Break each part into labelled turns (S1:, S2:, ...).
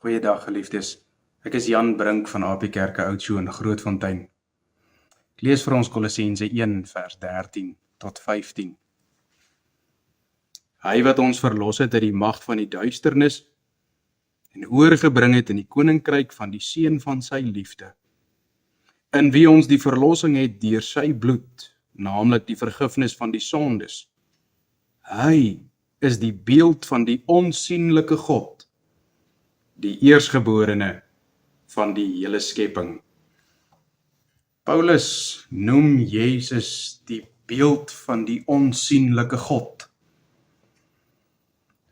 S1: Goeiedag geliefdes, ek is Jan Brink van AP Kerke Oudtshoorn in Grootfontein. Ek lees vir ons Kolossense 1 vers 13 tot 15. Hy wat ons verlos het uit die mag van die duisternis en oorgebring het in die koninkryk van die Seun van sy liefde, in wie ons die verlossing het deur sy bloed, naamlik die vergifnis van die sondes. Hy is die beeld van die onsienlike God, die eersgeborene van die hele skepping. Paulus noem Jezus die beeld van die onsienlike God.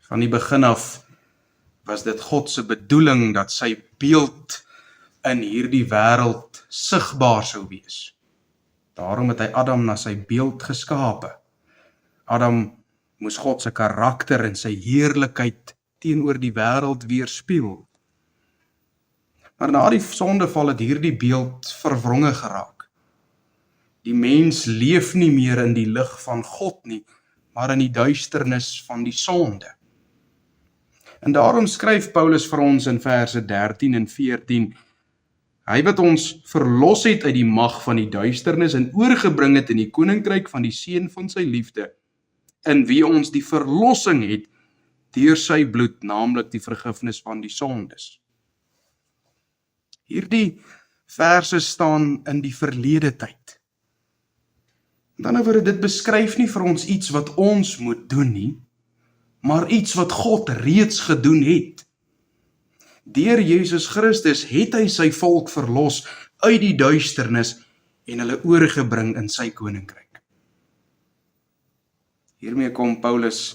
S1: Van die begin af was dit God se bedoeling dat sy beeld in hierdie wêreld sigbaar sou wees. Daarom het hy Adam na sy beeld geskape. Adam moes God se karakter en sy heerlikheid teenoor die wêreld weerspieël. Maar na die sondeval het hierdie beeld verwronge geraak. Die mens leef nie meer in die lig van God nie, maar in die duisternis van die sonde. En daarom skryf Paulus vir ons in verse 13 en 14, hy wat ons verlos het uit die mag van die duisternis en oorgebring het in die koninkryk van die Seun van sy liefde, in wie ons die verlossing het deur sy bloed, naamlik die vergifnis van die sondes. Hierdie verse staan in die verlede tyd. Met ander woorde, dit beskryf nie vir ons iets wat ons moet doen nie, maar iets wat God reeds gedoen het. Deur Jesus Christus het hy sy volk verlos uit die duisternis en hulle oorgebring in sy koninkryk. Hiermee kom Paulus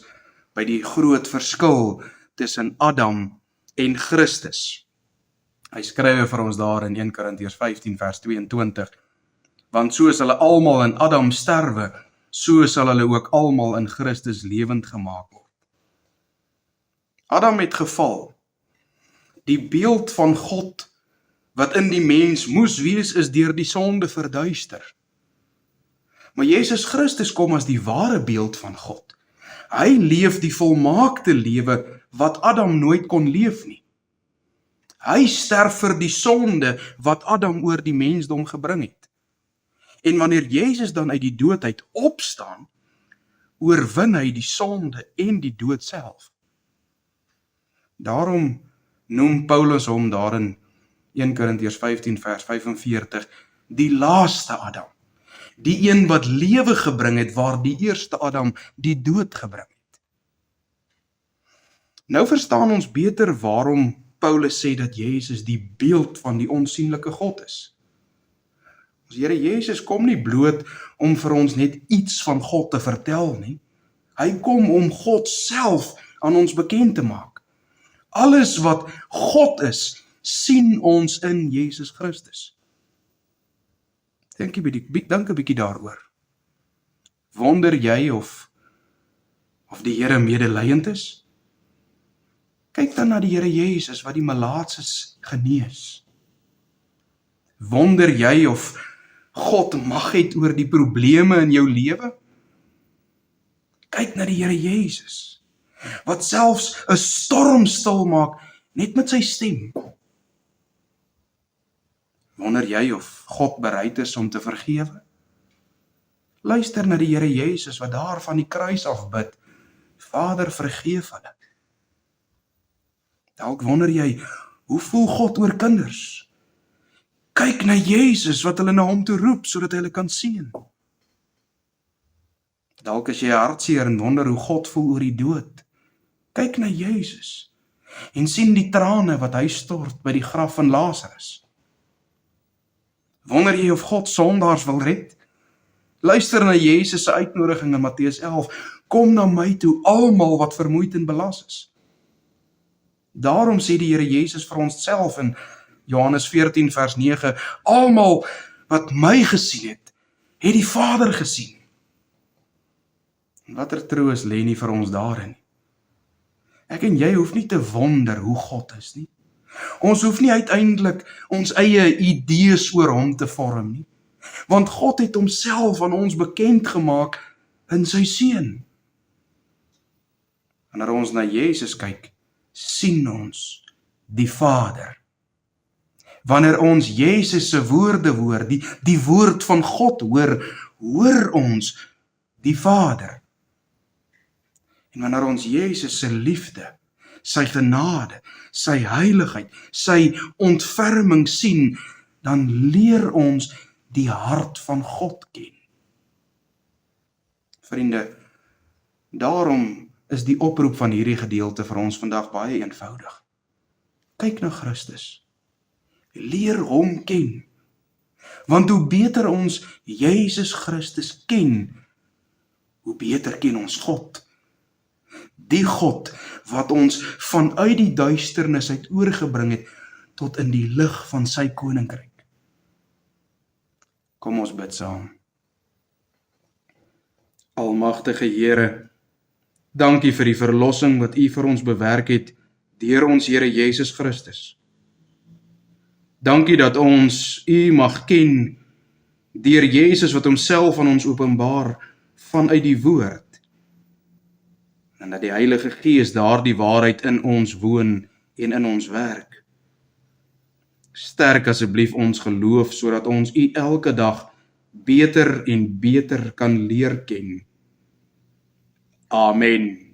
S1: by die groot verskil tussen Adam en Christus. Hy skryf vir ons daar in 1 Korintiërs 15 vers 22, want soos hulle almal in Adam sterwe, so sal hulle ook almal in Christus lewend gemaak word. Adam het geval. Die beeld van God wat in die mens moes wees, is deur die sonde verduister. Maar Jesus Christus kom as die ware beeld van God. Hy leef die volmaakte lewe wat Adam nooit kon leef nie. Hy sterf vir die sonde wat Adam oor die mensdom gebring het. En wanneer Jezus dan uit die dood uit opstaan, oorwin hy die sonde en die dood self. Daarom noem Paulus hom daar in 1 Korintiërs 15 vers 45 die laaste Adam. Die een wat lewe gebring het, waar die eerste Adam die dood gebring het. Nou verstaan ons beter waarom Paulus sê dat Jezus die beeld van die onsienlike God is. Ons Here Jezus kom nie bloot om vir ons net iets van God te vertel nie. Hy kom om God self aan ons bekend te maak. Alles wat God is, sien ons in Jesus Christus. Dink 'n bietjie daaroor. Wonder jy of die Here medelydend is? Kyk dan na die Here Jesus wat die malaatses genees. Wonder jy of God mag het oor die probleme in jou lewe? Kyk na die Here Jesus, wat selfs 'n storm stil maak net met sy stem. Wonder jy of God bereid is om te vergewe? Luister na die Here Jesus wat daar van die kruis af bid, Vader, vergeef hulle. Dalk wonder jy, hoe voel God oor kinders? Kyk na Jesus wat hulle na hom toe roep, sodat hy hulle kan seën. Dalk as jy hartseer en wonder hoe God voel oor die dood. Kyk na Jesus en sien die trane wat hy stort by die graf van Lazarus. Wonder jy of God sondaars wil red? Luister na Jesus se uitnodiging in Matteus 11. Kom na my toe, almal wat vermoeid en belas is. Daarom sê die Here Jesus vir ons self in Johannes 14 vers 9, almal wat my gesien het die Vader gesien. En watter troos lê nie vir ons daarin. Ek en jy hoef nie te wonder hoe God is nie. Ons hoef nie uiteindelik ons eie idees oor hom te vorm nie, want God het homself aan ons bekend gemaak in sy Seun. Wanneer ons na Jesus kyk, sien ons die Vader. Wanneer ons Jezus se woorde hoor, die woord van God hoor ons die Vader. En wanneer ons Jezus se liefde, sy genade, sy heiligheid, sy ontferming sien, dan leer ons die hart van God ken. Vriende, daarom is die oproep van hierdie gedeelte vir ons vandag baie eenvoudig. Kyk na Christus. Leer hom ken. Want hoe beter ons Jezus Christus ken, hoe beter ken ons God. Die God wat ons vanuit die duisternis uit oorgebring het tot in die lig van sy koninkryk. Kom ons bid saam. Almagtige Here, dankie vir die verlossing wat U vir ons bewerk het deur ons Here Jezus Christus. Dankie dat ons U mag ken deur Jezus wat homself aan ons openbaar vanuit die woord. En dat die Heilige Gees daardie waarheid in ons woon en in ons werk. Sterk asseblief ons geloof sodat ons U elke dag beter en beter kan leer ken. Amen.